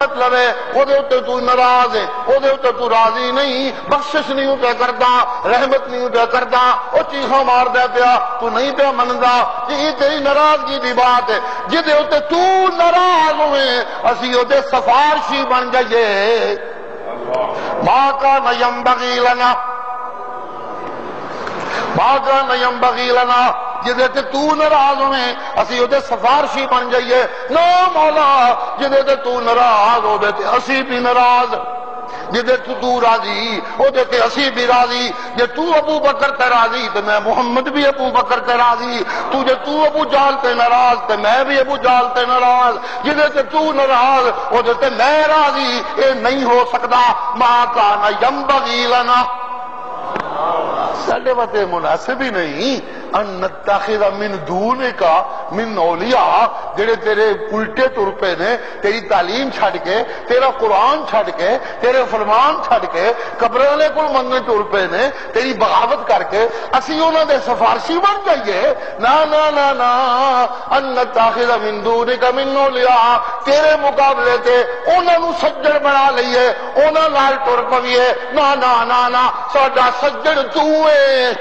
مطلب ہے وہ تو ناراض ہے، وہ تو راضی نہیں، بخشش نہیں پیا کرتا، رحمت نہیں پیا کرتا، وہ چیخاں مار دیا پیا، تو نہیں پیا منتا، یہ تیری ناراضگی دی بات ہے۔ جدے اتنے تو ناراض ہوئے اسی اتنے سفارشی بن جائیے۔ ما کان ینبغی لنا، ما کان ینبغی لنا، جدے تے تو ناراض ہوئے اسی ادھے سفارشی بن جائیے۔ نا مولا جدے تے تو ناراض ہو دے تے اسی بھی ناراض، جدے تو راضی ہو دے تے اسی بھی راضی۔ جے تو ابو بکر تے راضی تے میں محمد بھی ابو بکر تے راضی، تو ابو جہل تے ناراض تے میں بھی ابو جہل تے ناراض، جدے تے تو ناراض ہو دے تے میں راضی، اے نہیں ہو سکتا۔ ما کان ینبغی لنا، ساڈے واسطے مناسب ہی نہیں ان نتخذ من دونک من اولیاء، جڑے تیرے الٹے تر پے نے، تیری تعلیم چھڈ کے، تیرا قرآن چھڈ کے، تیرے فرمان چھڈ کے، قبر والے کول منگنے تر پے نے، تیری بغاوت کر کے اسی انہاں دے سفارشی بن جائیے۔ نا نا نا نا، ان نتخذ من دونک من اولیاء، تیرے مقابلے تے انہاں نو سجڑ بنا لئیے، انہاں نال ٹر پویے۔ نا نا نا نا، ساڈا سجڑ تو ہے،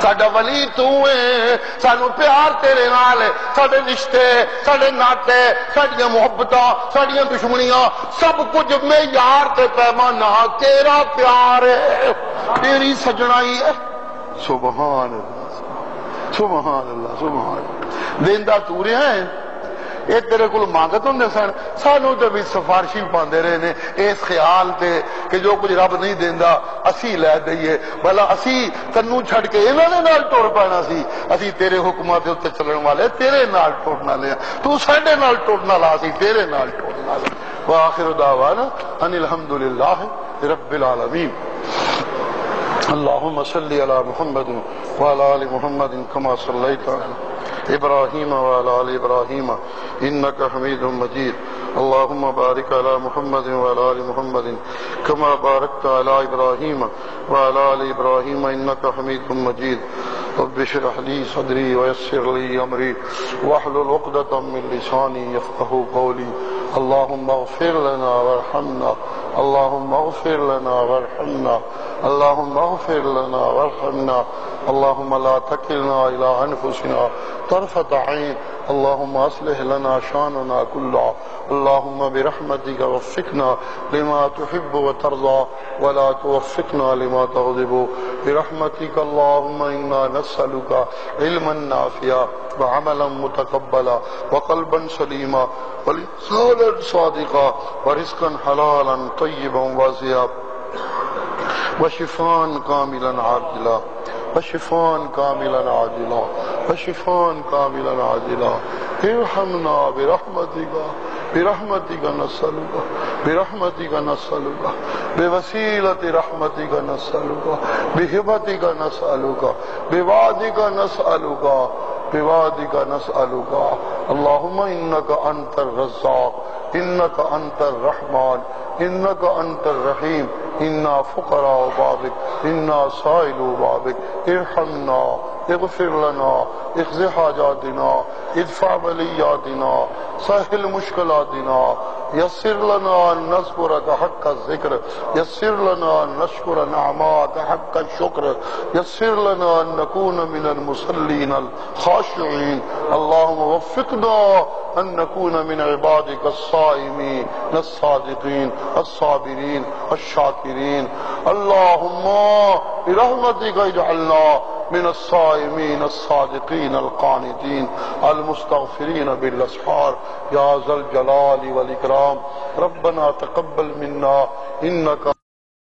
ساڈا ولی تو ہے، سانو پیار تیرے نال ہے، ساڈے رشتے، ساڈے ناطے، ساڈیاں محبتاں، ساڈیاں دشمنیاں، سب کچھ معیار تے پیمانہ تیرا پیار ہے، تیری سجنائی ہے۔ سبحان اللہ سبحان اللہ سبحان اللہ۔ دیندا تو رہا ہے، یہ تیرے کو مانگت ہوں سن، سانو تو بھی سفارشی پاندے رہے نے اس خیال تے کہ جو کچھ رب نہیں دیندا اسی لے دئیے، بھلا اسی تنو چھڑ کے انہوں نے نال ٹور پانا سی، اسی تیرے حکمات دے اوتے چلن والے تیرے نال ٹورنا لیا، تو ساڈے نال ٹورنا لا سی تیرے نال ٹورنا لا۔ وآخر دعوانا ان الحمدللہ رب العالمین۔ اللہم صلی علی محمد وعلی آل محمد کما صلیت علی ابراہیم وعلی آل ابراہیم انک حمید مجید۔ اللہم بارک علی محمد وعلی آل محمد کما بارکت علی ابراہیم وعلی آل ابراہیم انک حمید مجید۔ رب اشرح لی صدری ویسر لی امری واحلل عقدۃ من لسانی یفقہوا قولی۔ اللہم اغفر لنا وارحمنا، اللہم اغفر لنا وارحمنا، اللہم اغفر لنا وارحمنا، اللہم لا تکلنا الی انفسنا طرفۃ عین، اللہم اصلح لنا شاننا کلہ، اللہم برحمتک وفقنا لما تحب وترضى ولا توفقنا لما تغضب برحمتک۔ اللہم انا نسألک علما نافعا وعملا متقبلا وقلبا سلیما ولسانا صادقا ورزقا حلالا طیبا واسعا وشفاء کاملا عاجلا وشفاء کاملا عاجلا وشفاء کاملا عاجلا۔ ارحمنا برحمتک، برحمتک نسألک، برحمتک نسألک، بوسیلۃ رحمتک نسألک، بہبتک نسألک، بوعدک نسألک، بوعدک نسألک۔ اللہم انک انت الرزاق، انک انت الرحمن، انک انت الرحیم، انا فقراء بابک، انا سائل بابک۔ ارحمنا، اغفر لنا، اقض حاجاتنا، ادفع بلیاتنا، سہل مشکلاتنا، یسر لنا ان نذکرک حق الذکر، یسر لنا ان نشکر نعماک حق الشکر، یسر لنا ان نکون من المصلین الخاشعین۔ اللہم وفقنا ان نکون من عبادک الصائمین الصادقین الصابرین الشاکرین۔ اللہم برحمتک اجعلنا من الصائمین الصادقین القانتین المستغفرین بالاسحار یا ذا الجلال والاکرام۔ ربنا تقبل منا انک